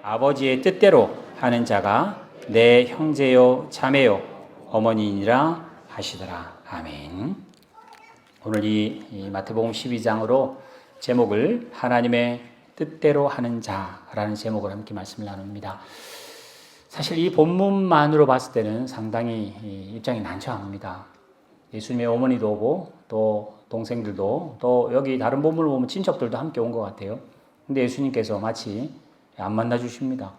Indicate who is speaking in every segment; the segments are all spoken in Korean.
Speaker 1: 아버지의 뜻대로 하는 자가 내 형제요 자매요 어머니니라 하시더라. 아멘. 오늘 이 마태복음 12장으로 제목을 하나님의 뜻대로 하는 자라는 제목을 함께 말씀을 나눕니다. 사실 이 본문만으로 봤을 때는 상당히 입장이 난처합니다. 예수님의 어머니도 오고 또 동생들도 또 여기 다른 본문을 보면 친척들도 함께 온 것 같아요. 근데 예수님께서 마치 안 만나 주십니다.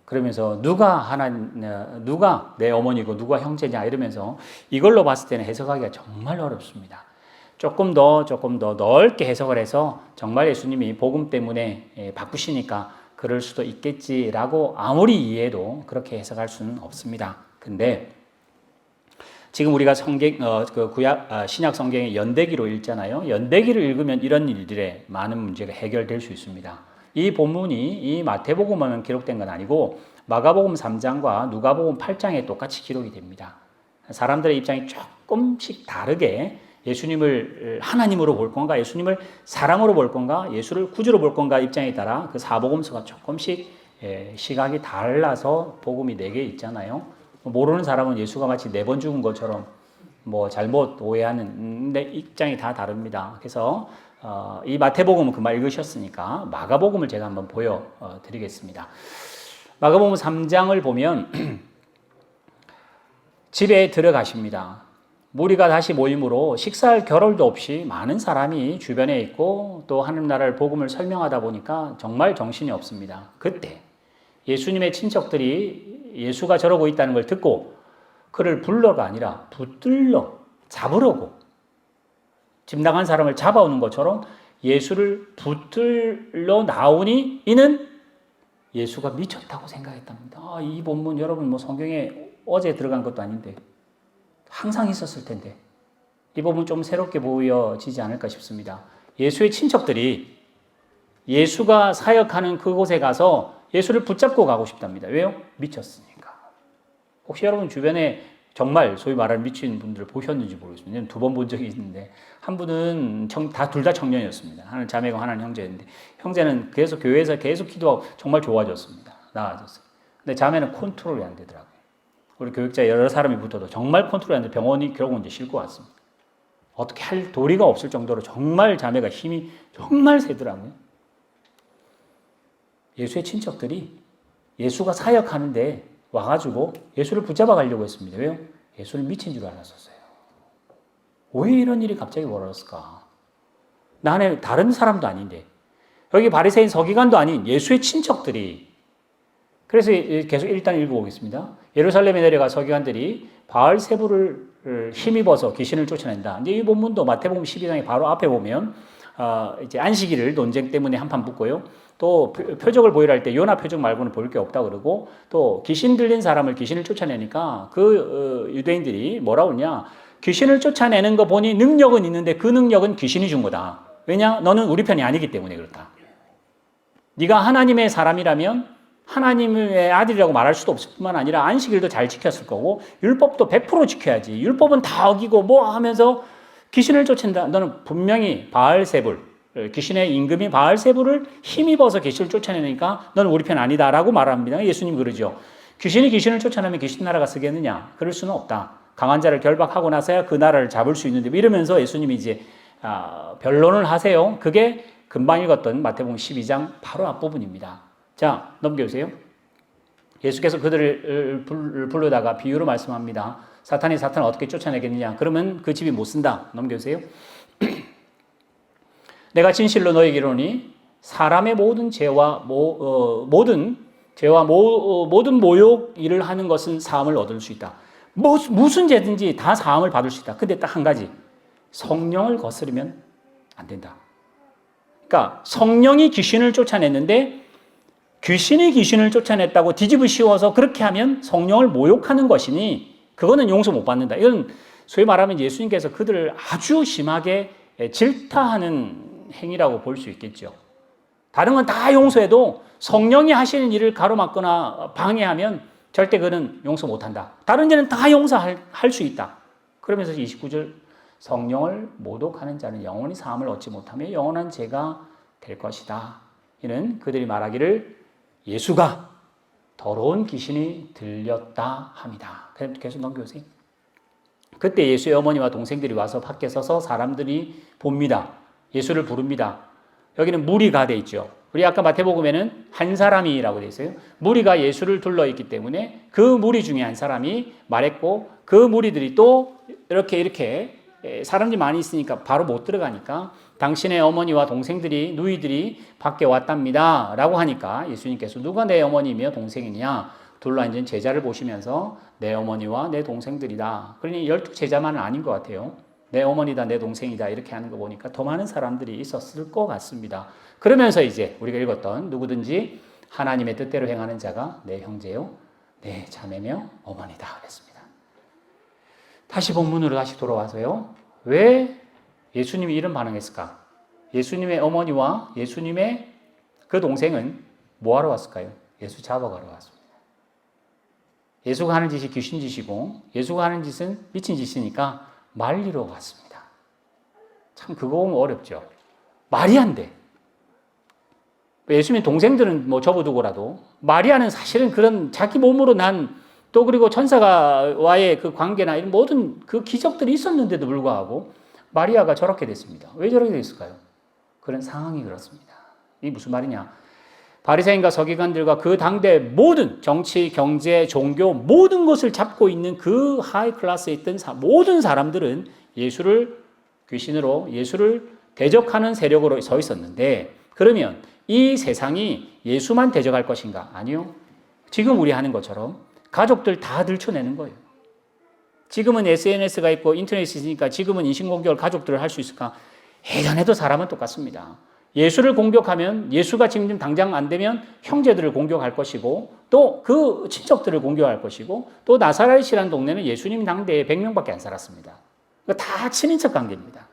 Speaker 1: 그러면서 누가 내 어머니고 누가 형제냐 이러면서 이걸로 봤을 때는 해석하기가 정말 어렵습니다. 조금 더 넓게 해석을 해서 정말 예수님이 복음 때문에 바쁘시니까 그럴 수도 있겠지라고 아무리 이해해도 그렇게 해석할 수는 없습니다. 근데 지금 우리가 신약 성경의 연대기로 읽잖아요. 연대기를 읽으면 이런 일들의 많은 문제가 해결될 수 있습니다. 이 본문이 이 마태복음에만 기록된 건 아니고 마가복음 3장과 누가복음 8장에 똑같이 기록이 됩니다. 사람들의 입장이 조금씩 다르게 예수님을 하나님으로 볼 건가, 예수님을 사랑으로 볼 건가, 예수를 구주로 볼 건가 입장에 따라 그 사복음서가 조금씩 시각이 달라서 복음이 4개 있잖아요. 모르는 사람은 예수가 마치 4번 죽은 것처럼 잘못 오해하는 입장이 다 다릅니다. 그래서 이 마태복음은 금방 읽으셨으니까 마가복음을 제가 한번 보여드리겠습니다. 마가복음 3장을 보면 집에 들어가십니다. 무리가 다시 모임으로 식사할 겨를도 없이 많은 사람이 주변에 있고 또 하나님 나라를 복음을 설명하다 보니까 정말 정신이 없습니다. 그때 예수님의 친척들이 예수가 저러고 있다는 걸 듣고 그를 불러가 아니라 붙들러 잡으려고 집 나간 사람을 잡아오는 것처럼 예수를 붙들러 나오니 이는 예수가 미쳤다고 생각했답니다. 이 본문 여러분 성경에 어제 들어간 것도 아닌데 항상 있었을 텐데 이 부분 좀 새롭게 보여지지 않을까 싶습니다. 예수의 친척들이 예수가 사역하는 그곳에 가서 예수를 붙잡고 가고 싶답니다. 왜요? 미쳤으니까. 혹시 여러분 주변에 정말 소위 말하는 미친 분들을 보셨는지 모르겠습니다. 2번 본 적이 있는데 한 분은 둘 다 청년이었습니다. 하나는 자매고 하나는 형제였는데 형제는 계속 교회에서 계속 기도하고 정말 좋아졌습니다. 나아졌어요. 근데 자매는 컨트롤이 안 되더라고요. 우리 교육자 여러 사람이 붙어도 정말 컨트롤이 안 돼 병원이 결국은 이제 싣고 왔습니다. 어떻게 할 도리가 없을 정도로 정말 자매가 힘이 정말 세더라고요. 예수의 친척들이 예수가 사역하는데 와가지고 예수를 붙잡아 가려고 했습니다. 왜요? 예수를 미친 줄 알았었어요. 왜 이런 일이 갑자기 벌어졌을까? 나는 다른 사람도 아닌데 여기 바리새인 서기관도 아닌 예수의 친척들이 그래서 계속 일단 읽어보겠습니다. 예루살렘에 내려가 서기관들이 바알세부를 힘입어서 귀신을 쫓아낸다. 근데 이 본문도 마태복음 12장의 바로 앞에 보면 이제 안식일을 논쟁 때문에 한판 붙고요. 또 표적을 보이라 할 때 요나 표적 말고는 볼 게 없다 그러고 또 귀신 들린 사람을 귀신을 쫓아내니까 유대인들이 뭐라고 그러냐. 귀신을 쫓아내는 거 보니 능력은 있는데 그 능력은 귀신이 준 거다. 왜냐? 너는 우리 편이 아니기 때문에 그렇다. 네가 하나님의 사람이라면 하나님의 아들이라고 말할 수도 없을 뿐만 아니라 안식일도 잘 지켰을 거고 율법도 100% 지켜야지. 율법은 다 어기고 하면서 귀신을 쫓는다. 너는 분명히 바알세불, 귀신의 임금이 바알세불을 힘입어서 귀신을 쫓아내니까 너는 우리 편 아니다라고 말합니다. 예수님 그러죠. 귀신이 귀신을 쫓아내면 귀신 나라가 쓰겠느냐? 그럴 수는 없다. 강한 자를 결박하고 나서야 그 나라를 잡을 수 있는데 이러면서 예수님이 이제 변론을 하세요. 그게 금방 읽었던 마태복음 12장 바로 앞부분입니다. 자, 넘겨주세요. 예수께서 그들을 불러다가 비유로 말씀합니다. 사탄이 사탄을 어떻게 쫓아내겠느냐? 그러면 그 집이 못 쓴다. 넘겨주세요. 내가 진실로 너에게 이르노니 사람의 모든 죄와 모든 모욕 일을 하는 것은 사함을 얻을 수 있다. 무슨 죄든지 다 사함을 받을 수 있다. 근데 딱 한 가지. 성령을 거스르면 안 된다. 그러니까 성령이 귀신을 쫓아냈는데 귀신이 귀신을 쫓아냈다고 뒤집어 씌워서 그렇게 하면 성령을 모욕하는 것이니 그거는 용서 못 받는다. 이건 소위 말하면 예수님께서 그들을 아주 심하게 질타하는 행위라고 볼 수 있겠죠. 다른 건 다 용서해도 성령이 하시는 일을 가로막거나 방해하면 절대 그는 용서 못한다. 다른 데는 다 용서할 수 있다. 그러면서 29절 성령을 모독하는 자는 영원히 사함을 얻지 못하며 영원한 죄가 될 것이다. 이는 그들이 말하기를 예수가 더러운 귀신이 들렸다 합니다. 계속 넘겨보세요. 그때 예수의 어머니와 동생들이 와서 밖에 서서 사람들이 봅니다. 예수를 부릅니다. 여기는 무리가 돼 있죠. 우리 아까 마태복음에는 한 사람이라고 돼 있어요. 무리가 예수를 둘러있기 때문에 그 무리 중에 한 사람이 말했고 그 무리들이 또 이렇게 사람들이 많이 있으니까 바로 못 들어가니까 당신의 어머니와 동생들이 누이들이 밖에 왔답니다 라고 하니까 예수님께서 누가 내 어머니며 동생이냐 둘러앉은 제자를 보시면서 내 어머니와 내 동생들이다. 그러니 12제자만은 아닌 것 같아요. 내 어머니다, 내 동생이다 이렇게 하는 거 보니까 더 많은 사람들이 있었을 것 같습니다. 그러면서 이제 우리가 읽었던 누구든지 하나님의 뜻대로 행하는 자가 내 형제요, 내 자매며 어머니다 그랬습니다. 다시 본문으로 다시 돌아와서요. 왜 예수님이 이런 반응했을까? 예수님의 어머니와 예수님의 그 동생은 뭐하러 왔을까요? 예수 잡아가러 왔습니다. 예수가 하는 짓이 귀신 짓이고 예수가 하는 짓은 미친 짓이니까 말리러 갔습니다. 참 그거 보면 어렵죠. 말이 안 돼. 예수님의 동생들은 뭐 접어두고라도 마리아는 사실은 그런 자기 몸으로 난 또 그리고 천사와의 그 관계나 이런 모든 그 기적들이 있었는데도 불구하고 마리아가 저렇게 됐습니다. 왜 저렇게 됐을까요? 그런 상황이 그렇습니다. 이게 무슨 말이냐? 바리새인과 서기관들과 그 당대 모든 정치, 경제, 종교 모든 것을 잡고 있는 그 하이 클래스에 있던 모든 사람들은 예수를 귀신으로 예수를 대적하는 세력으로 서 있었는데 그러면 이 세상이 예수만 대적할 것인가? 아니요. 지금 우리 하는 것처럼 가족들 다 들춰내는 거예요. 지금은 SNS가 있고 인터넷이 있으니까 지금은 인신공격을 가족들을 할 수 있을까? 예전에도 사람은 똑같습니다. 예수를 공격하면 예수가 지금 당장 안 되면 형제들을 공격할 것이고 또 그 친척들을 공격할 것이고 또 나사렛이라는 동네는 예수님 당대에 100명밖에 안 살았습니다. 다 친인척 관계입니다.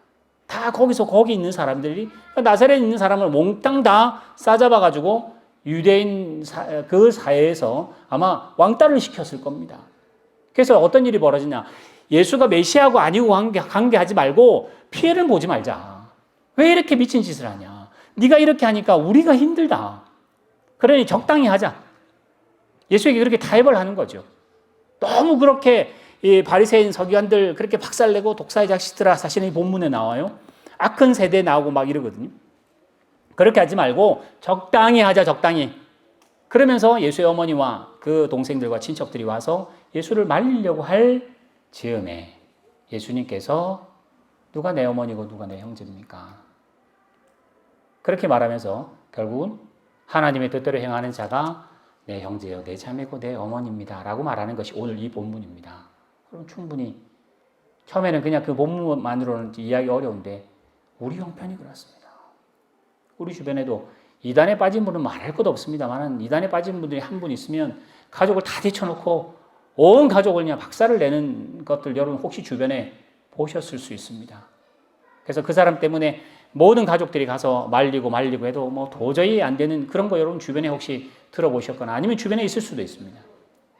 Speaker 1: 다 거기 있는 사람들이 나사렛에 있는 사람을 몽땅 다 싸잡아가지고 유대인 그 사회에서 아마 왕따를 시켰을 겁니다. 그래서 어떤 일이 벌어지냐. 예수가 메시아고 아니고 관계하지 말고 피해를 보지 말자. 왜 이렇게 미친 짓을 하냐. 네가 이렇게 하니까 우리가 힘들다. 그러니 적당히 하자. 예수에게 그렇게 타협을 하는 거죠. 너무 그렇게 이 바리새인 서기관들 그렇게 박살내고 독사의 자식들아 사실은 이 본문에 나와요. 악한 세대 나오고 막 이러거든요. 그렇게 하지 말고 적당히 하자, 적당히. 그러면서 예수의 어머니와 그 동생들과 친척들이 와서 예수를 말리려고 할 즈음에 예수님께서 누가 내 어머니고 누가 내 형제입니까? 그렇게 말하면서 결국은 하나님의 뜻대로 행하는 자가 내 형제요, 내 자매고 내 어머니입니다 라고 말하는 것이 오늘 이 본문입니다. 그럼 충분히 처음에는 그냥 그 본문만으로는 이해하기 어려운데 우리 형편이 그렇습니다. 우리 주변에도 이단에 빠진 분은 말할 것도 없습니다만 이단에 빠진 분들이 한 분 있으면 가족을 다 제쳐놓고 온 가족을 그냥 박살을 내는 것들 여러분 혹시 주변에 보셨을 수 있습니다. 그래서 그 사람 때문에 모든 가족들이 가서 말리고 해도 뭐 도저히 안 되는 그런 거 여러분 주변에 혹시 들어보셨거나 아니면 주변에 있을 수도 있습니다.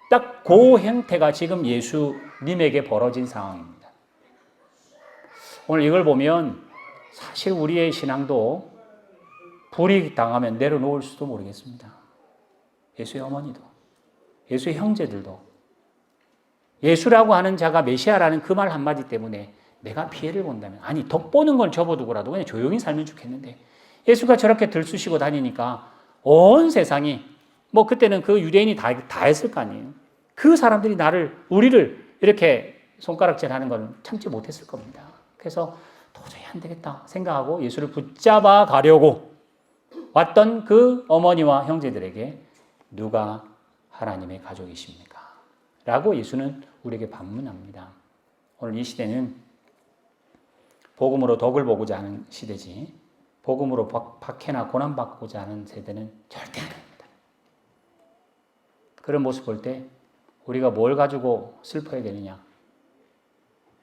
Speaker 1: 딱 그 형태가 지금 예수님에게 벌어진 상황입니다. 오늘 이걸 보면 사실 우리의 신앙도 불이 당하면 내려놓을 수도 모르겠습니다. 예수의 어머니도, 예수의 형제들도, 예수라고 하는 자가 메시아라는 그 말 한마디 때문에 내가 피해를 본다면, 아니 덕보는 걸 접어두고라도 그냥 조용히 살면 좋겠는데 예수가 저렇게 들쑤시고 다니니까 온 세상이 뭐 그때는 그 유대인이 다 했을 거 아니에요. 그 사람들이 우리를 이렇게 손가락질하는 걸 참지 못했을 겁니다. 그래서 도저히 안 되겠다 생각하고 예수를 붙잡아 가려고 왔던 그 어머니와 형제들에게 누가 하나님의 가족이십니까? 라고 예수는 우리에게 반문합니다. 오늘 이 시대는 복음으로 덕을 보고자 하는 시대지 복음으로 박해나 고난받고자 하는 세대는 절대 아닙니다. 그런 모습 볼 때 우리가 뭘 가지고 슬퍼야 되느냐?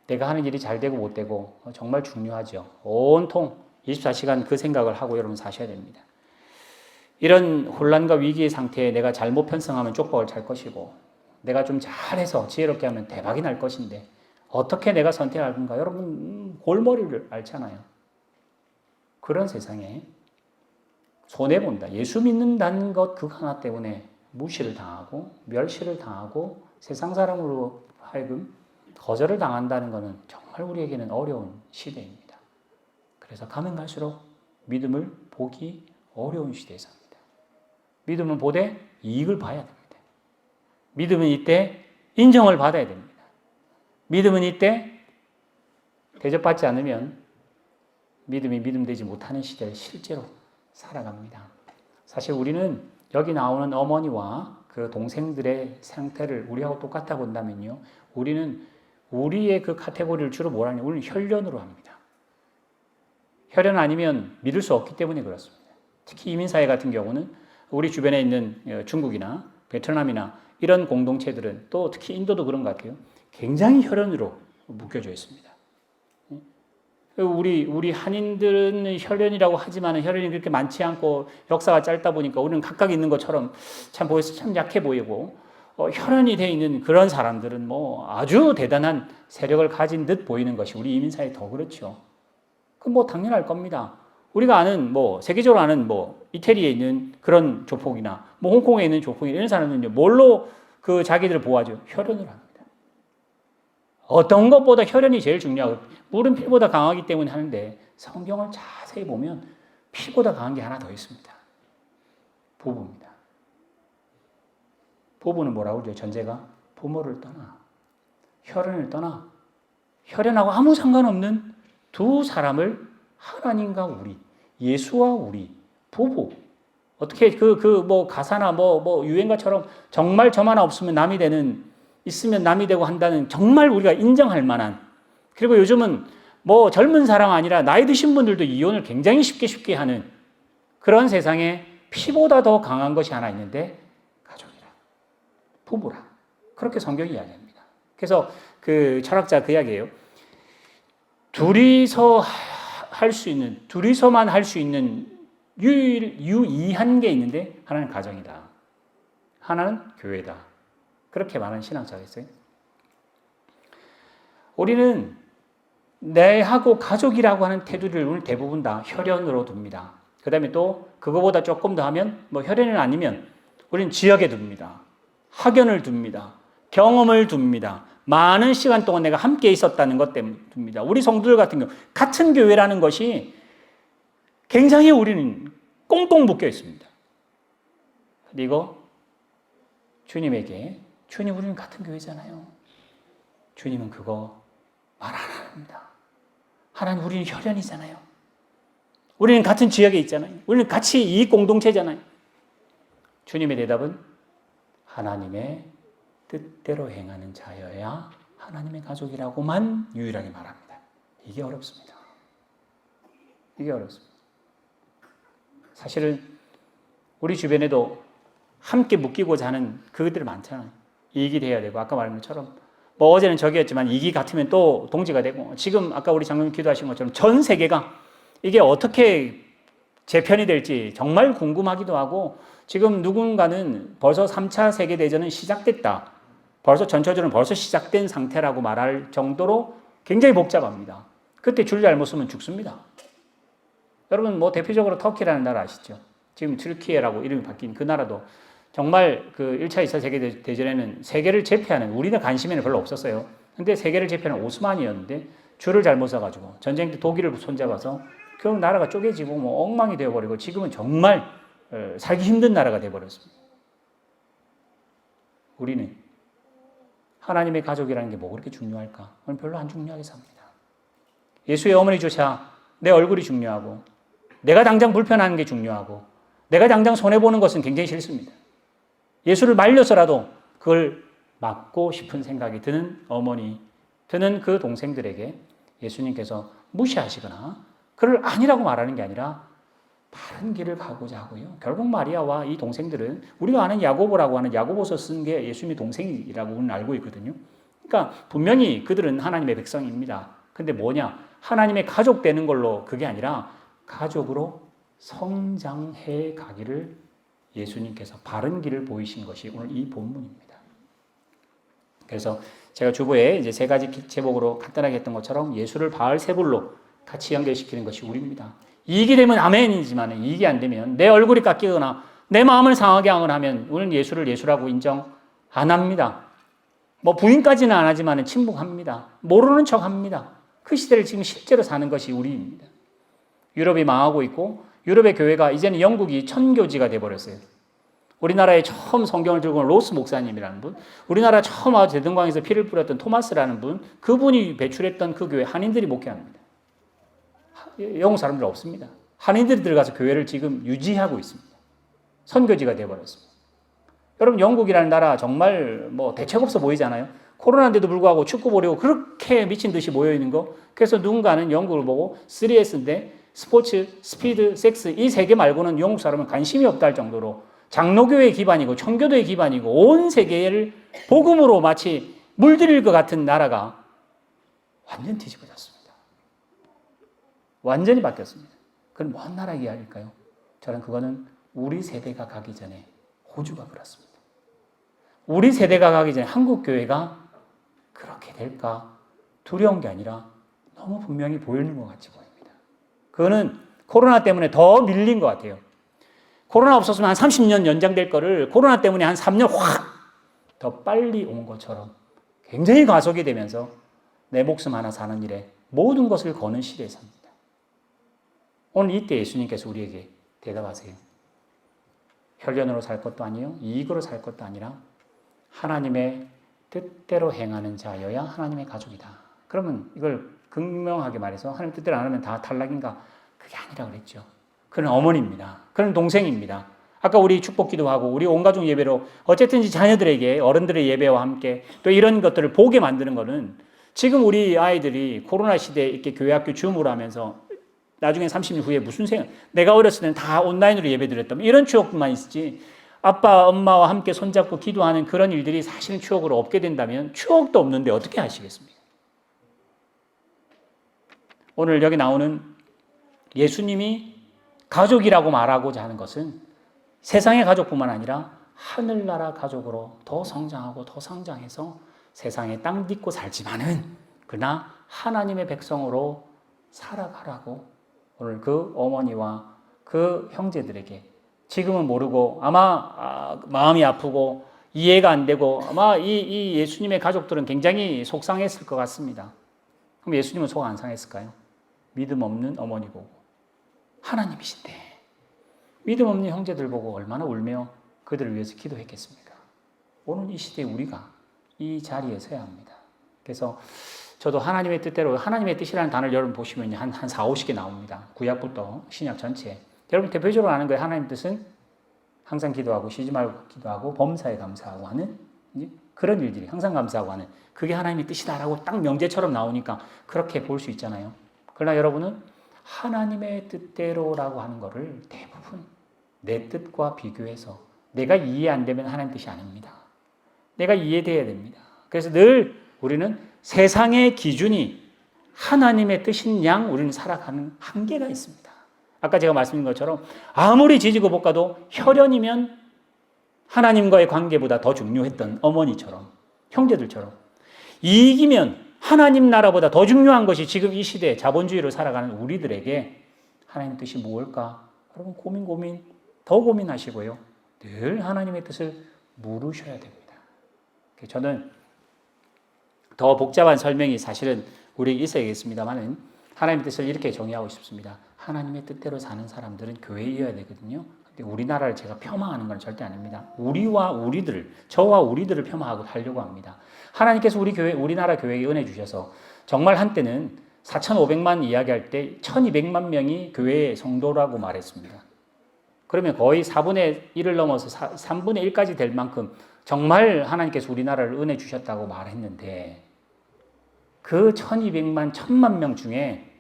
Speaker 1: 내가 하는 일이 잘 되고 못 되고 정말 중요하죠. 온통 24시간 그 생각을 하고 여러분 사셔야 됩니다. 이런 혼란과 위기의 상태에 내가 잘못 편성하면 쪽박을 찰 것이고 내가 좀 잘해서 지혜롭게 하면 대박이 날 것인데 어떻게 내가 선택할 건가? 여러분 골머리를 앓잖아요. 그런 세상에 손해본다. 예수 믿는다는 것 그거 하나 때문에 무시를 당하고 멸시를 당하고 세상 사람으로 하여금 거절을 당한다는 것은 정말 우리에게는 어려운 시대입니다. 그래서 가면 갈수록 믿음을 보기 어려운 시대에 삽니다. 믿음은 보되 이익을 봐야 됩니다. 믿음은 이때 인정을 받아야 됩니다. 믿음은 이때 대접받지 않으면 믿음이 믿음되지 못하는 시대를 실제로 살아갑니다. 사실 우리는 여기 나오는 어머니와 그 동생들의 상태를 우리하고 똑같다 본다면요. 우리는 우리의 그 카테고리를 주로 뭐라 하냐? 우리는 혈련으로 합니다. 혈연 아니면 믿을 수 없기 때문에 그렇습니다. 특히 이민사회 같은 경우는 우리 주변에 있는 중국이나 베트남이나 이런 공동체들은 또 특히 인도도 그런 것 같아요. 굉장히 혈연으로 묶여져 있습니다. 우리 한인들은 혈연이라고 하지만 혈연이 그렇게 많지 않고 역사가 짧다 보니까 우리는 각각 있는 것처럼 참 보여서 참 약해 보이고 혈연이 되어 있는 그런 사람들은 뭐 아주 대단한 세력을 가진 듯 보이는 것이 우리 이민사회 더 그렇죠. 그건 뭐 당연할 겁니다. 우리가 아는 뭐 세계적으로 아는 뭐 이태리에 있는 그런 조폭이나 뭐 홍콩에 있는 조폭이나 이런 사람들은요 뭘로 그 자기들을 보호하죠? 혈연을 합니다. 어떤 것보다 혈연이 제일 중요하고 물은 피보다 강하기 때문에 하는데 성경을 자세히 보면 피보다 강한 게 하나 더 있습니다. 부부입니다. 부부는 뭐라고 그러죠? 전제가 부모를 떠나 혈연을 떠나 혈연하고 아무 상관없는 두 사람을 하나님과 우리 예수와 우리 부부 어떻게 뭐 가사나 뭐 유행가처럼 정말 저 하나 없으면 남이 되는 있으면 남이 되고 한다는 정말 우리가 인정할 만한 그리고 요즘은 뭐 젊은 사람 아니라 나이 드신 분들도 이혼을 굉장히 쉽게 하는 그런 세상에 피보다 더 강한 것이 하나 있는데 가족이라 부부라 그렇게 성경이 이야기합니다. 그래서 그 철학자 그 이야기예요. 둘이서만 할 수 있는 유일한 게 있는데 하나는 가정이다. 하나는 교회다. 그렇게 말하는 신학자가 있어요. 우리는 내하고 가족이라고 하는 테두리를 오늘 대부분 다 혈연으로 둡니다. 그 다음에 또 그거보다 조금 더 하면 뭐 혈연은 아니면 우리는 지역에 둡니다. 학연을 둡니다. 경험을 둡니다. 많은 시간 동안 내가 함께 있었다는 것 때문에 둡니다. 우리 성도들 같은 경우 같은 교회라는 것이 굉장히 우리는 꽁꽁 묶여 있습니다. 그리고 주님에게 주님 우리는 같은 교회잖아요. 주님은 그거 말 안 합니다. 하나님 우리는 혈연이잖아요. 우리는 같은 지역에 있잖아요. 우리는 같이 이익 공동체잖아요. 주님의 대답은 하나님의 뜻대로 행하는 자여야 하나님의 가족이라고만 유일하게 말합니다. 이게 어렵습니다. 이게 어렵습니다. 사실은 우리 주변에도 함께 묶이고자 하는 그것들이 많잖아요. 이익이 돼야 되고 아까 말한 것처럼 뭐 어제는 저기였지만 이익이 같으면 또 동지가 되고 지금 아까 우리 장로님 기도하신 것처럼 전 세계가 이게 어떻게 재편이 될지 정말 궁금하기도 하고 지금 누군가는 벌써 3차 세계대전은 시작됐다. 벌써 전초전은 벌써 시작된 상태라고 말할 정도로 굉장히 복잡합니다. 그때 줄 잘못 쓰면 죽습니다. 여러분 뭐 대표적으로 터키라는 나라 아시죠? 지금 튀르키예라고 이름이 바뀐 그 나라도 정말 그 1차, 2차 세계대전에는 세계를 제패하는 우리는 관심에는 별로 없었어요. 근데 세계를 제패하는 오스만이었는데 줄을 잘못 써가지고 전쟁 때 독일을 손잡아서 그 나라가 쪼개지고 뭐 엉망이 되어버리고 지금은 정말 살기 힘든 나라가 되어버렸습니다. 우리는 하나님의 가족이라는 게 뭐 그렇게 중요할까? 그건 별로 안 중요하게 삽니다. 예수의 어머니조차 내 얼굴이 중요하고 내가 당장 불편한 게 중요하고 내가 당장 손해보는 것은 굉장히 싫습니다. 예수를 말려서라도 그걸 막고 싶은 생각이 드는 어머니, 드는 그 동생들에게 예수님께서 무시하시거나 그를 아니라고 말하는 게 아니라 바른 길을 가고자 하고요. 결국 마리아와 이 동생들은 우리가 아는 야고보라고 하는 야고보서 쓴 게 예수님의 동생이라고 우리는 알고 있거든요. 그러니까 분명히 그들은 하나님의 백성입니다. 근데 뭐냐? 하나님의 가족 되는 걸로 그게 아니라 가족으로 성장해 가기를 예수님께서 바른 길을 보이신 것이 오늘 이 본문입니다. 그래서 제가 주보에 이제 세 가지 제목으로 간단하게 했던 것처럼 예수를 바알세불로 같이 연결시키는 것이 우리입니다. 이익이 되면 아멘이지만 이익이 안 되면 내 얼굴이 깎이거나 내 마음을 상하게 하면 우리는 예수를 예수라고 인정 안 합니다. 뭐 부인까지는 안 하지만 침묵합니다. 모르는 척합니다. 그 시대를 지금 실제로 사는 것이 우리입니다. 유럽이 망하고 있고 유럽의 교회가 이제는 영국이 천교지가 돼버렸어요. 우리나라에 처음 성경을 들고 온 로스 목사님이라는 분, 우리나라 처음 와서 대등광에서 피를 뿌렸던 토마스라는 분, 그분이 배출했던 그 교회 한인들이 목회합니다. 영국 사람들 없습니다. 한인들이 들어가서 교회를 지금 유지하고 있습니다. 선교지가 돼버렸습니다. 여러분 영국이라는 나라 정말 뭐 대책 없어 보이잖아요. 코로나인데도 불구하고 축구 보려고 그렇게 미친 듯이 모여있는 거. 그래서 누군가는 영국을 보고 3S인데 스포츠, 스피드, 섹스 이 세 개 말고는 영국 사람은 관심이 없다 할 정도로 장로교회의 기반이고 청교도의 기반이고 온 세계를 복음으로 마치 물들일 것 같은 나라가 완전 뒤집어졌습니다. 완전히 바뀌었습니다. 그건 뭔 나라 이야기일까요? 저는 그거는 우리 세대가 가기 전에 호주가 그렇습니다. 우리 세대가 가기 전에 한국 교회가 그렇게 될까 두려운 게 아니라 너무 분명히 보이는 것 같이 보입니다. 그거는 코로나 때문에 더 밀린 것 같아요. 코로나 없었으면 한 30년 연장될 거를 코로나 때문에 한 3년 확 더 빨리 온 것처럼 굉장히 가속이 되면서 내 목숨 하나 사는 일에 모든 것을 거는 시대에 삽니다. 오늘 이때 예수님께서 우리에게 대답하세요. 혈연으로 살 것도 아니요 이익으로 살 것도 아니라 하나님의 뜻대로 행하는 자여야 하나님의 가족이다. 그러면 이걸 극명하게 말해서 하나님 뜻대로 안 하면 다 탈락인가? 그게 아니라 그랬죠. 그는 어머니입니다. 그는 동생입니다. 아까 우리 축복기도 하고 우리 온 가족 예배로 어쨌든 자녀들에게 어른들의 예배와 함께 또 이런 것들을 보게 만드는 것은 지금 우리 아이들이 코로나 시대에 이렇게 교회 학교 줌으로 하면서 나중에 30년 후에 무슨 생각, 내가 어렸을 때는 다 온라인으로 예배 드렸다면 이런 추억만 있지 아빠, 엄마와 함께 손잡고 기도하는 그런 일들이 사실은 추억으로 없게 된다면 추억도 없는데 어떻게 하시겠습니까? 오늘 여기 나오는 예수님이 가족이라고 말하고자 하는 것은 세상의 가족뿐만 아니라 하늘나라 가족으로 더 성장하고 더 성장해서 세상에 땅 딛고 살지만은 그러나 하나님의 백성으로 살아가라고 오늘 그 어머니와 그 형제들에게 지금은 모르고 아마 마음이 아프고 이해가 안 되고 아마 이 예수님의 가족들은 굉장히 속상했을 것 같습니다. 그럼 예수님은 속 안 상했을까요? 믿음 없는 어머니 보고 하나님이신데 믿음 없는 형제들 보고 얼마나 울며 그들을 위해서 기도했겠습니까? 오늘 이 시대에 우리가 이 자리에 서야 합니다. 그래서 저도 하나님의 뜻대로 하나님의 뜻이라는 단어를 여러분 보시면 한 4, 50개 나옵니다. 구약부터 신약 전체. 여러분 대표적으로 아는 거예요. 하나님 뜻은 항상 기도하고 쉬지 말고 기도하고 범사에 감사하고 하는 그런 일들이 항상 감사하고 하는 그게 하나님의 뜻이다라고 딱 명제처럼 나오니까 그렇게 볼 수 있잖아요. 그러나 여러분은 하나님의 뜻대로라고 하는 거를 대부분 내 뜻과 비교해서 내가 이해 안 되면 하나님 뜻이 아닙니다. 내가 이해돼야 됩니다. 그래서 늘 우리는 세상의 기준이 하나님의 뜻인 양 우리는 살아가는 한계가 있습니다. 아까 제가 말씀드린 것처럼 아무리 지지고 볶아도 혈연이면 하나님과의 관계보다 더 중요했던 어머니처럼 형제들처럼 이익이면 하나님 나라보다 더 중요한 것이 지금 이 시대에 자본주의로 살아가는 우리들에게 하나님 뜻이 무엇일까? 여러분 더 고민하시고요. 늘 하나님의 뜻을 물으셔야 됩니다. 저는 더 복잡한 설명이 사실은 우리에게 있어야겠습니다만 하나님의 뜻을 이렇게 정의하고 싶습니다. 하나님의 뜻대로 사는 사람들은 교회이어야 되거든요. 근데 우리나라를 제가 폄하하는 건 절대 아닙니다. 저와 우리들을 폄하하고 하려고 합니다. 하나님께서 우리나라 교회에 은혜 주셔서 정말 한때는 4,500만 이야기할 때 1,200만 명이 교회의 성도라고 말했습니다. 그러면 거의 4분의 1을 넘어서 3분의 1까지 될 만큼 정말 하나님께서 우리나라를 은혜 주셨다고 말했는데 그 1,200만, 1,000만 명 중에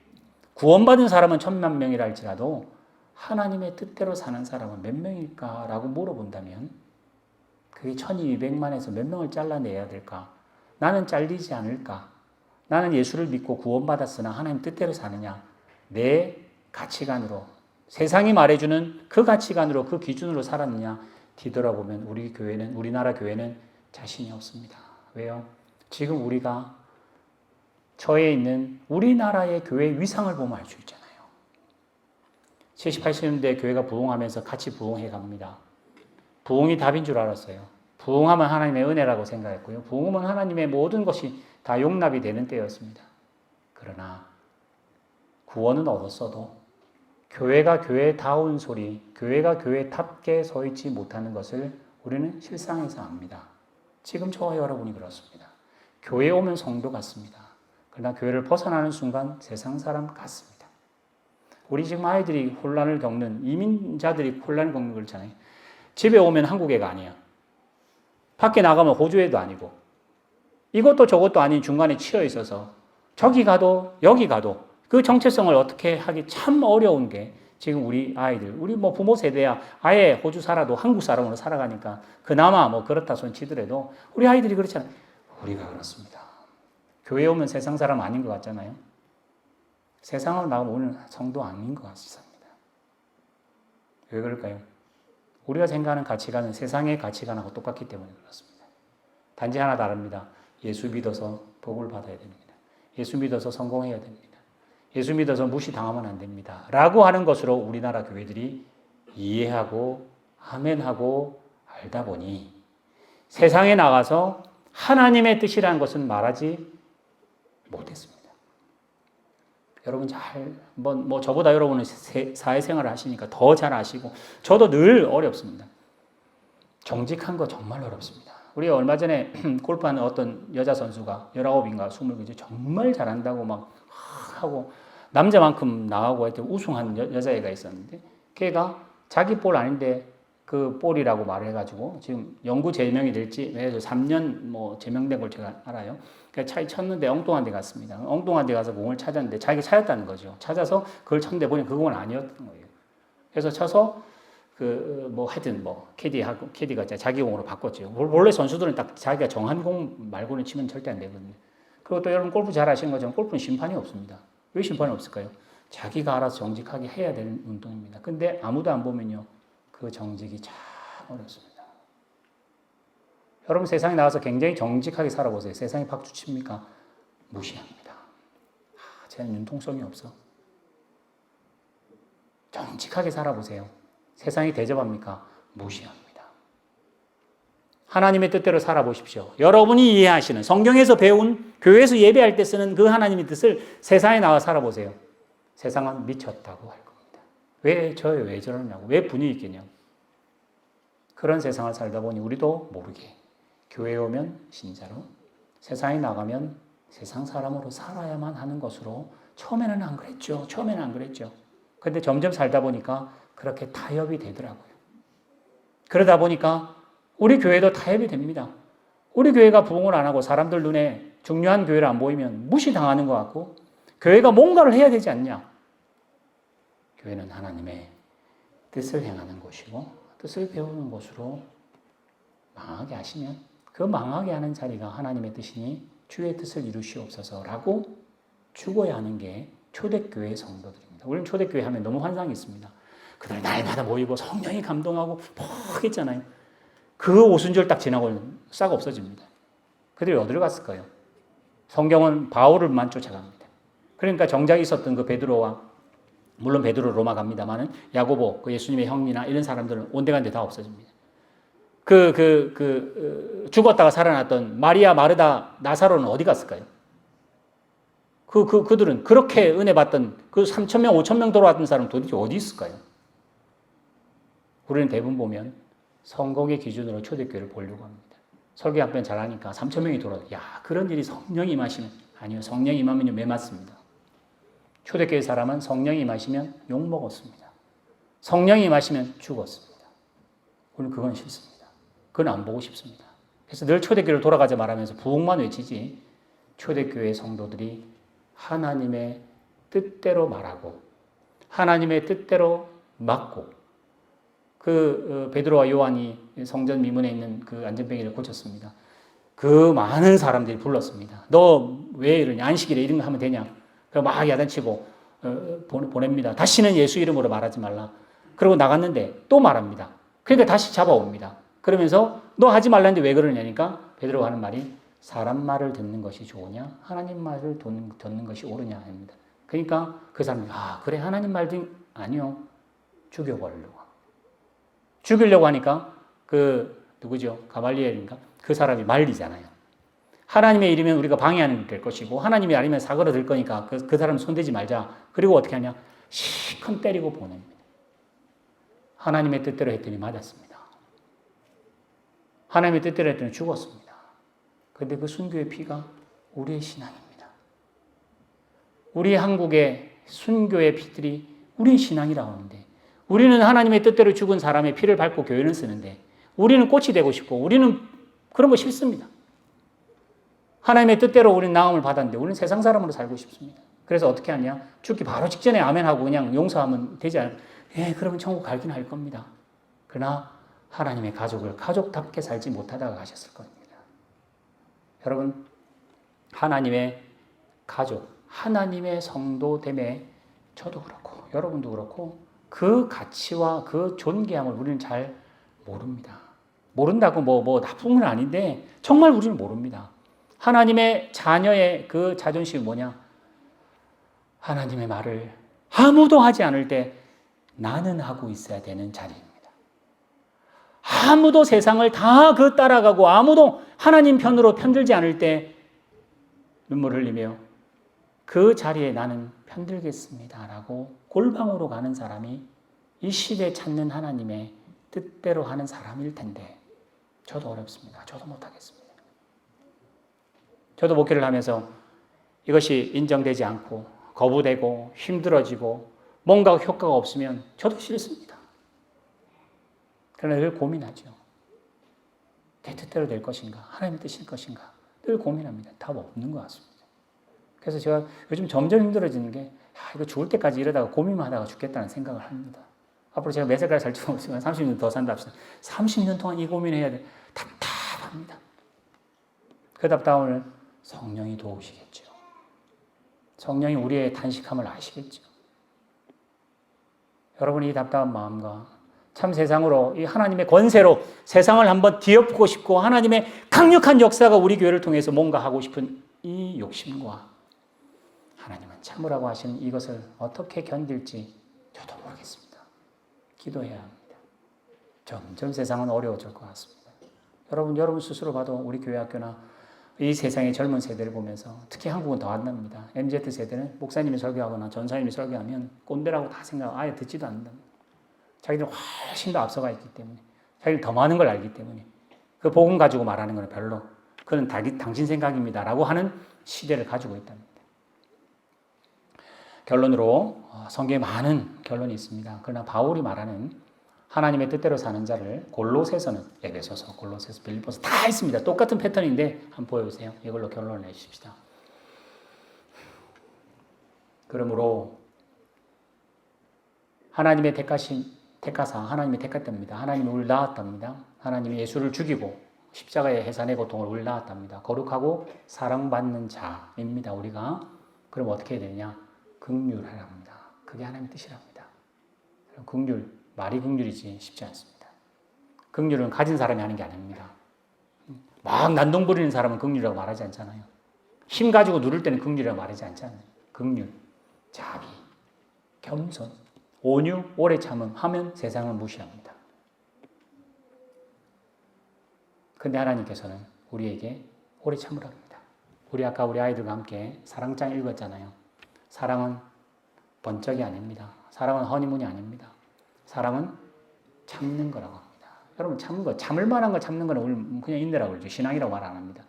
Speaker 1: 구원받은 사람은 1,000만 명이라 할지라도 하나님의 뜻대로 사는 사람은 몇 명일까라고 물어본다면 그게 1,200만에서 몇 명을 잘라내야 될까? 나는 잘리지 않을까? 나는 예수를 믿고 구원받았으나 하나님 뜻대로 사느냐? 내 가치관으로 세상이 말해주는 그 가치관으로 그 기준으로 살았느냐? 뒤돌아보면 우리나라 교회는 자신이 없습니다. 왜요? 지금 우리가 처해 있는 우리나라의 교회의 위상을 보면 알 수 있잖아요. 70, 80년대 교회가 부흥하면서 같이 부흥해 갑니다. 부흥이 답인 줄 알았어요. 부흥하면 하나님의 은혜라고 생각했고요. 부흥은 하나님의 모든 것이 다 용납이 되는 때였습니다. 그러나 구원은 얻었어도 교회가 교회다운 소리, 교회가 교회답게 서 있지 못하는 것을 우리는 실상에서 압니다. 지금 저와 여러분이 그렇습니다. 교회에 오면 성도 같습니다. 그러나 교회를 벗어나는 순간 세상 사람 같습니다. 우리 지금 아이들이 혼란을 겪는, 이민자들이 혼란을 겪는 거 있잖아요. 집에 오면 한국애가 아니야. 밖에 나가면 호주애도 아니고, 이것도 저것도 아닌 중간에 치여 있어서 저기 가도 여기 가도 그 정체성을 어떻게 하기 참 어려운 게 지금 우리 아이들, 우리 뭐 부모 세대야 아예 호주 살아도 한국 사람으로 살아가니까 그나마 뭐 그렇다 손 치더라도 우리 아이들이 그렇잖아요. 우리가 그렇습니다. 교회 오면 세상 사람 아닌 것 같잖아요. 세상을 나가면 오늘 성도 아닌 것 같습니다. 왜 그럴까요? 우리가 생각하는 가치관은 세상의 가치관하고 똑같기 때문에 그렇습니다. 단지 하나 다릅니다. 예수 믿어서 복을 받아야 됩니다. 예수 믿어서 성공해야 됩니다. 예수 믿어서 무시당하면 안 됩니다. 라고 하는 것으로 우리나라 교회들이 이해하고 아멘하고 알다 보니 세상에 나가서 하나님의 뜻이라는 것은 말하지 못했습니다. 여러분 뭐 저보다 여러분은 사회생활을 하시니까 더 잘 아시고 저도 늘 어렵습니다. 정직한 거 정말 어렵습니다. 우리 얼마 전에 골프하는 어떤 여자 선수가 19인가 20개 정말 잘한다고 막 하고 남자만큼 나가고 하여튼 우승한 여자애가 있었는데 걔가 자기 볼 아닌데 그 볼이라고 말을 해가지고 지금 영구 제명이 될지 해서 3년 뭐 제명된 걸 제가 알아요. 그러니까 차에 쳤는데 엉뚱한 데 갔습니다. 엉뚱한 데 가서 공을 찾았는데 자기가 찾았다는 거죠. 찾아서 그걸 쳤는데 보니 그 공은 아니었던 거예요. 그래서 쳐서 하여튼 캐디가 자기 공으로 바꿨죠. 원래 선수들은 딱 자기가 정한 공 말고는 치면 절대 안 되거든요. 그리고 또 여러분 골프 잘 아시는 것처럼 골프는 심판이 없습니다. 왜 심판이 없을까요? 자기가 알아서 정직하게 해야 되는 운동입니다. 근데 아무도 안 보면요. 그 정직이 참 어렵습니다. 여러분 세상에 나가서 굉장히 정직하게 살아보세요. 세상에 박수 칩니까? 무시합니다. 쟤는 융통성이 없어. 정직하게 살아보세요. 세상이 대접합니까? 무시합니다. 하나님의 뜻대로 살아보십시오. 여러분이 이해하시는 성경에서 배운 교회에서 예배할 때 쓰는 그 하나님의 뜻을 세상에 나와 살아보세요. 세상은 미쳤다고 할 겁니다. 왜 저러냐고, 왜 분위기 있겠냐고. 그런 세상을 살다 보니 우리도 모르게 교회에 오면 신자로, 세상에 나가면 세상 사람으로 살아야만 하는 것으로 처음에는 안 그랬죠. 근데 점점 살다 보니까 그렇게 타협이 되더라고요. 그러다 보니까 우리 교회도 타협이 됩니다. 우리 교회가 부흥을 안 하고 사람들 눈에 중요한 교회를 안 보이면 무시당하는 것 같고 교회가 뭔가를 해야 되지 않냐. 교회는 하나님의 뜻을 행하는 곳이고 뜻을 배우는 곳으로 망하게 하시면 그 망하게 하는 자리가 하나님의 뜻이니 주의 뜻을 이루시옵소서라고 죽어야 하는 게 초대교회 성도들입니다. 우리는 초대교회 하면 너무 환상이 있습니다. 그들 날마다 모이고 성령이 감동하고 퍽 했잖아요. 그 오순절 딱 지나고 싹 없어집니다. 그들이 어디로 갔을까요? 성경은 바울을만 쫓아갑니다. 그러니까 정작 있었던 그 베드로와 물론 베드로 로마 갑니다만은 야고보, 그 예수님의 형이나 이런 사람들은 온데간데 다 없어집니다. 죽었다가 살아났던 마리아, 마르다, 나사로는 어디 갔을까요? 그들은 그렇게 은혜 받던 그 3,000명, 5,000명 돌아왔던 사람 도대체 어디 있을까요? 우리는 대부분 보면 성공의 기준으로 초대교회를 보려고 합니다. 설교 한 편 잘하니까 3,000명이 돌아와요. 그런 일이 성령이 임하시면, 아니요, 성령이 임하면요, 매 맞습니다. 초대교회 사람은 성령이 임하시면 욕먹었습니다. 성령이 임하시면 죽었습니다. 우리는 그건 싫습니다. 그건 안 보고 싶습니다. 그래서 늘 초대교회를 돌아가자 말하면서 부흥만 외치지 초대교회 성도들이 하나님의 뜻대로 말하고 하나님의 뜻대로 맡고 베드로와 요한이 성전 미문에 있는 그 안전뱅이를 고쳤습니다. 그 많은 사람들이 불렀습니다. 너 왜 이러냐? 안식일에 이런 거 하면 되냐? 막 야단치고 보냅니다. 다시는 예수 이름으로 말하지 말라. 그러고 나갔는데 또 말합니다. 그러니까 다시 잡아옵니다. 그러면서 너 하지 말라는데 왜 그러냐니까 베드로가 하는 말이 사람 말을 듣는 것이 좋으냐? 하나님 말을 듣는 것이 옳으냐? 합니다. 그러니까 그 사람이 그래 하나님 말 아니요. 죽여버리려고 합니다. 죽이려고 하니까 누구죠? 가말리엘인가? 그 사람이 말리잖아요. 하나님의 일이면 우리가 방해하는 될 것이고 하나님이 아니면 사그러들 거니까 그 사람 손대지 말자. 그리고 어떻게 하냐? 시큰 때리고 보냅니다. 하나님의 뜻대로 했더니 맞았습니다. 하나님의 뜻대로 했더니 죽었습니다. 그런데 그 순교의 피가 우리의 신앙입니다. 우리 한국의 순교의 피들이 우리의 신앙이라고 하는데 우리는 하나님의 뜻대로 죽은 사람의 피를 밟고 교회는 쓰는데 우리는 꽃이 되고 싶고 우리는 그런 거 싫습니다. 하나님의 뜻대로 우리는 나음을 받았는데 우리는 세상 사람으로 살고 싶습니다. 그래서 어떻게 하냐? 죽기 바로 직전에 아멘하고 그냥 용서하면 되지 않을까? 그러면 천국 갈긴 할 겁니다. 그러나 하나님의 가족을 가족답게 살지 못하다가 가셨을 겁니다. 여러분, 하나님의 가족, 하나님의 성도됨에 저도 그렇고 여러분도 그렇고 그 가치와 그 존귀함을 우리는 잘 모릅니다. 모른다고 뭐 나쁜 건 아닌데 정말 우리는 모릅니다. 하나님의 자녀의 그 자존심이 뭐냐? 하나님의 말을 아무도 하지 않을 때 나는 하고 있어야 되는 자리입니다. 아무도 세상을 다 따라가고 아무도 하나님 편으로 편들지 않을 때 눈물을 흘리며 그 자리에 나는 편들겠습니다 라고 골방으로 가는 사람이 이 시대에 찾는 하나님의 뜻대로 하는 사람일 텐데 저도 어렵습니다. 저도 못하겠습니다. 저도 목회를 하면서 이것이 인정되지 않고 거부되고 힘들어지고 뭔가 효과가 없으면 저도 싫습니다. 그러나 늘 고민하죠. 내 뜻대로 될 것인가? 하나님의 뜻일 것인가? 늘 고민합니다. 답 없는 것 같습니다. 그래서 제가 요즘 점점 힘들어지는 게 이거 죽을 때까지 이러다가 고민만 하다가 죽겠다는 생각을 합니다. 앞으로 제가 몇 살까지 살지 모르지만 30년 더 산다 합시다. 30년 동안 이 고민해야 돼. 답답합니다. 그 답답함을 성령이 도우시겠죠. 성령이 우리의 탄식함을 아시겠죠. 여러분이 이 답답한 마음과 참 세상으로 이 하나님의 권세로 세상을 한번 뒤엎고 싶고 하나님의 강력한 역사가 우리 교회를 통해서 뭔가 하고 싶은 이 욕심과 하나님은 참으라고 하시는 이것을 어떻게 견딜지 저도 모르겠습니다. 기도해야 합니다. 점점 세상은 어려워질 것 같습니다. 여러분 스스로 봐도 우리 교회 학교나 이 세상의 젊은 세대를 보면서 특히 한국은 더 안 납니다. MZ세대는 목사님이 설교하거나 전사님이 설교하면 꼰대라고 다 생각하고 아예 듣지도 않는답니다. 자기들은 훨씬 더 앞서가 있기 때문에 자기들 더 많은 걸 알기 때문에 그 복음 가지고 말하는 건 별로 그건 당신 생각입니다 라고 하는 시대를 가지고 있답니다. 결론으로 성경에 많은 결론이 있습니다. 그러나 바울이 말하는 하나님의 뜻대로 사는 자를 골로새서는 에베소서, 골로새서, 빌립보서 다 있습니다. 똑같은 패턴인데 한번 보여주세요. 이걸로 결론을 내주십시다. 그러므로 하나님의 택하사 하나님의 택했답니다. 하나님이 우리를 낳았답니다. 하나님이 예수를 죽이고 십자가의 해산의 고통을 우리를 낳았답니다. 거룩하고 사랑받는 자입니다. 우리가 그럼 어떻게 해야 되느냐? 긍휼하라 합니다. 그게 하나님의 뜻이랍니다. 긍휼, 말이 긍휼이지 쉽지 않습니다. 긍휼은 가진 사람이 하는 게 아닙니다. 막 난동 부리는 사람은 긍휼이라고 말하지 않잖아요. 힘 가지고 누를 때는 긍휼이라고 말하지 않잖아요. 긍휼, 자비, 겸손, 온유, 오래 참음 하면 세상은 무시합니다. 그런데 하나님께서는 우리에게 오래 참으라 합니다. 아까 우리 아이들과 함께 사랑장 읽었잖아요. 사랑은 번쩍이 아닙니다. 사랑은 허니문이 아닙니다. 사랑은 참는 거라고 합니다. 여러분 참을 만한 걸 참는 거는 그냥 인내라고 그러죠. 신앙이라고 말 안 합니다.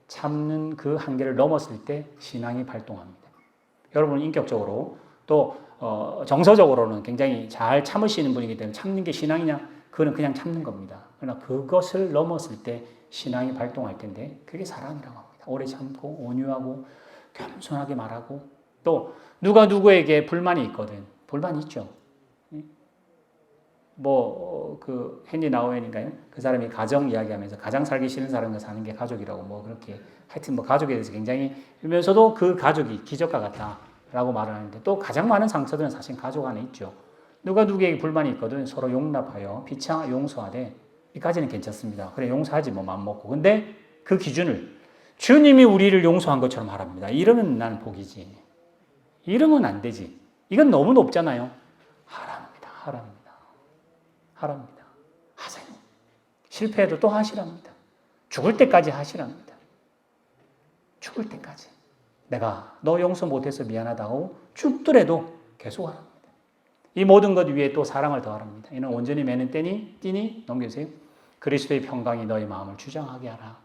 Speaker 1: 참는 그 한계를 넘었을 때 신앙이 발동합니다. 여러분 인격적으로 또 정서적으로는 굉장히 잘 참으시는 분이기 때문에 참는 게 신앙이냐? 그거는 그냥 참는 겁니다. 그러나 그것을 넘었을 때 신앙이 발동할 텐데 그게 사랑이라고 합니다. 오래 참고 온유하고 겸손하게 말하고 또 누가 누구에게 불만이 있거든. 불만이 있죠. 헨리 나우엔인가요? 그 사람이 가정 이야기하면서 가장 살기 싫은 사람과 사는 게 가족이라고 그렇게 하여튼 가족에 대해서 굉장히 이면서도 그 가족이 기적과 같다라고 말을 하는데 또 가장 많은 상처들은 사실 가족 안에 있죠. 누가 누구에게 불만이 있거든 서로 용납하여 피차 용서하되 이까지는 괜찮습니다. 그래 용서하지 마음 먹고. 근데 그 기준을 주님이 우리를 용서한 것처럼 하랍니다. 이러면 나는 복이지. 이러면 안 되지. 이건 너무 높잖아요. 하랍니다. 하세요. 실패해도 또 하시랍니다. 죽을 때까지 하시랍니다. 죽을 때까지. 내가 너 용서 못해서 미안하다고 죽더라도 계속 하랍니다. 이 모든 것 위에 또 사랑을 더하랍니다. 이는 온전히 매는 띠니 넘겨주세요. 그리스도의 평강이 너희 마음을 주장하게 하라.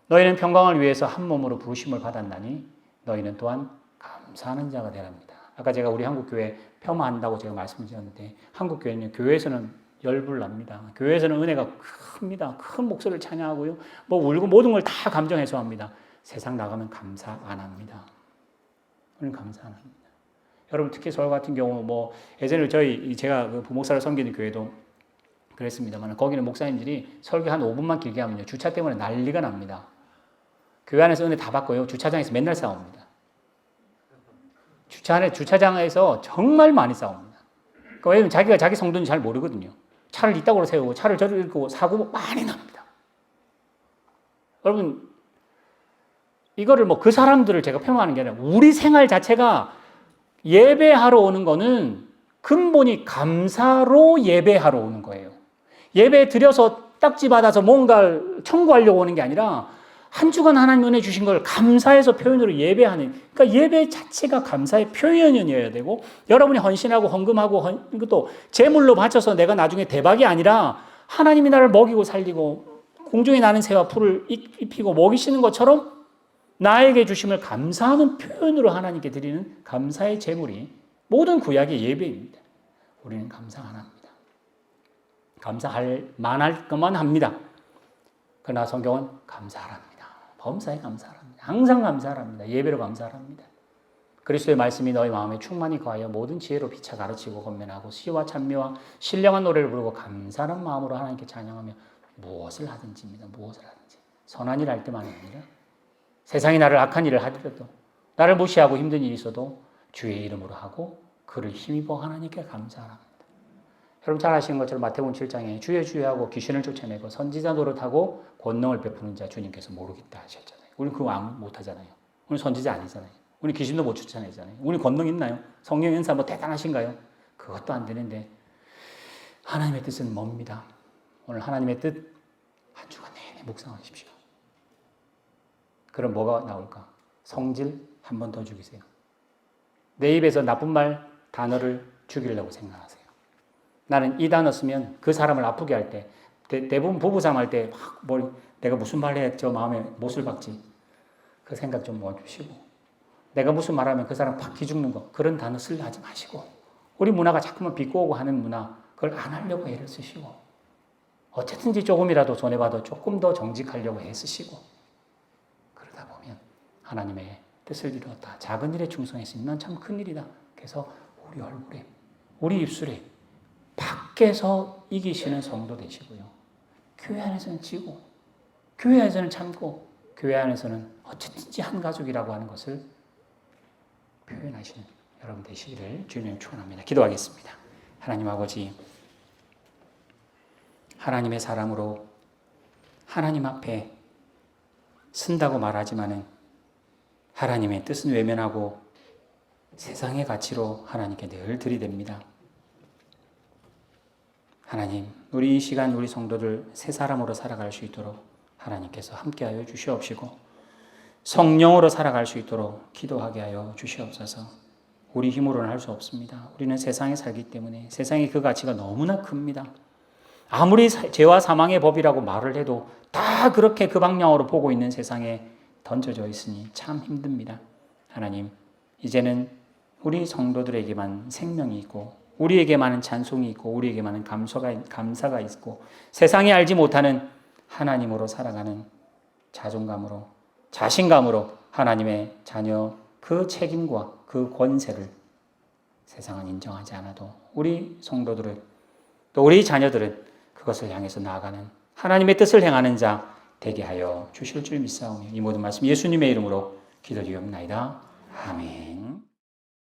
Speaker 1: 너희는 평강을 위해서 한 몸으로 부르심을 받았나니 너희는 또한 감사하는 자가 되랍니다. 아까 제가 우리 한국교회 폄하한다고 제가 말씀드렸는데 한국교회는 교회에서는 열불납니다. 교회에서는 은혜가 큽니다. 큰 목소리를 찬양하고요. 뭐 울고 모든 걸 다 감정 해소합니다. 세상 나가면 감사 안 합니다. 우리는 감사 안 합니다. 여러분 특히 서울 같은 경우 뭐 예전에 제가 그 부목사를 섬기는 교회도 그랬습니다만 거기는 목사님들이 설교 한 5분만 길게 하면요. 주차 때문에 난리가 납니다. 교회 안에서 은혜 다 받고요. 주차장에서 맨날 싸웁니다. 주차장에서 정말 많이 싸웁니다. 그러니까 왜냐면 자기가 자기 성도는 잘 모르거든요. 차를 이따구로 세우고 차를 저리고 사고 많이 납니다. 여러분 이거를 뭐 그 사람들을 제가 폄하하는 게 아니라 우리 생활 자체가 예배하러 오는 거는 근본이 감사로 예배하러 오는 거예요. 예배 드려서 딱지 받아서 뭔가를 청구하려고 오는 게 아니라 한 주간 하나님 은혜 주신 걸 감사해서 표현으로 예배하는, 그러니까 예배 자체가 감사의 표현이어야 되고 여러분이 헌신하고 헌금하고 또 제물로 바쳐서 내가 나중에 대박이 아니라 하나님이 나를 먹이고 살리고 공중에 나는 새와 풀을 입히고 먹이시는 것처럼 나에게 주심을 감사하는 표현으로 하나님께 드리는 감사의 제물이 모든 구약의 예배입니다. 우리는 감사 안 합니다. 감사할 만할 것만 합니다. 그러나 성경은 감사합니다. 범사에 감사합니다. 항상 감사합니다. 예배로 감사합니다. 그리스도의 말씀이 너희 마음에 충만히 거하여 모든 지혜로 피차 가르치고 권면하고 시와 찬미와 신령한 노래를 부르고 감사하는 마음으로 하나님께 찬양하며 무엇을 하든지입니다. 무엇을 하든지. 선한 일 할 때만이 아니라 세상이 나를 악한 일을 하더라도 나를 무시하고 힘든 일이 있어도 주의 이름으로 하고 그를 힘입어 하나님께 감사합니다. 여러분 잘 아시는 것처럼 마태복음 7장에 주여 하고 귀신을 쫓아내고 선지자 노릇하고 권능을 베푸는 자 주님께서 모르겠다 하셨잖아요. 우리는 그거 아무 못하잖아요. 우리는 선지자 아니잖아요. 우리는 귀신도 못 쫓아내잖아요. 우리는 권능 있나요? 성령 은사 뭐 대단하신가요? 그것도 안 되는데 하나님의 뜻은 뭡니다. 오늘 하나님의 뜻 한 주간 내내 묵상하십시오. 그럼 뭐가 나올까? 성질 한 번 더 죽이세요. 내 입에서 나쁜 말, 단어를 죽이려고 생각하세요. 나는 이 단어 쓰면 그 사람을 아프게 할 때, 대부분 부부싸움 할 때 막 내가 무슨 말 해 저 마음에 못을 박지. 그 생각 좀 멈추시고 내가 무슨 말하면 그 사람 팍 기죽는 거 그런 단어 쓰려 하지 마시고 우리 문화가 자꾸만 비꼬고 하는 문화 그걸 안 하려고 애를 쓰시고 어쨌든지 조금이라도 손해봐도 조금 더 정직하려고 애쓰시고 그러다 보면 하나님의 뜻을 이루었다. 작은 일에 충성했으면 난 참 큰일이다. 그래서 우리 얼굴에 우리 입술에 밖에서 이기시는 성도 되시고요. 교회 안에서는 지고 교회 안에서는 참고 교회 안에서는 어쨌든지 한 가족이라고 하는 것을 표현하시는 여러분 되시기를 주님 축원합니다. 기도하겠습니다. 하나님 아버지 하나님의 사람으로 하나님 앞에 쓴다고 말하지만은 하나님의 뜻은 외면하고 세상의 가치로 하나님께 늘 들이댑니다. 하나님, 우리 이 시간 우리 성도들 새 사람으로 살아갈 수 있도록 하나님께서 함께하여 주시옵시고 성령으로 살아갈 수 있도록 기도하게 하여 주시옵소서. 우리 힘으로는 할 수 없습니다. 우리는 세상에 살기 때문에 세상의 그 가치가 너무나 큽니다. 아무리 죄와 사망의 법이라고 말을 해도 다 그렇게 그 방향으로 보고 있는 세상에 던져져 있으니 참 힘듭니다. 하나님, 이제는 우리 성도들에게만 생명이 있고 우리에게만은 찬송이 있고 우리에게만은 감사가 있고 세상이 알지 못하는 하나님으로 살아가는 자존감으로 자신감으로 하나님의 자녀 그 책임과 그 권세를 세상은 인정하지 않아도 우리 성도들은 또 우리 자녀들은 그것을 향해서 나아가는 하나님의 뜻을 행하는 자 되게 하여 주실 줄 믿사오며 이 모든 말씀 예수님의 이름으로 기도드리옵나이다. 아멘.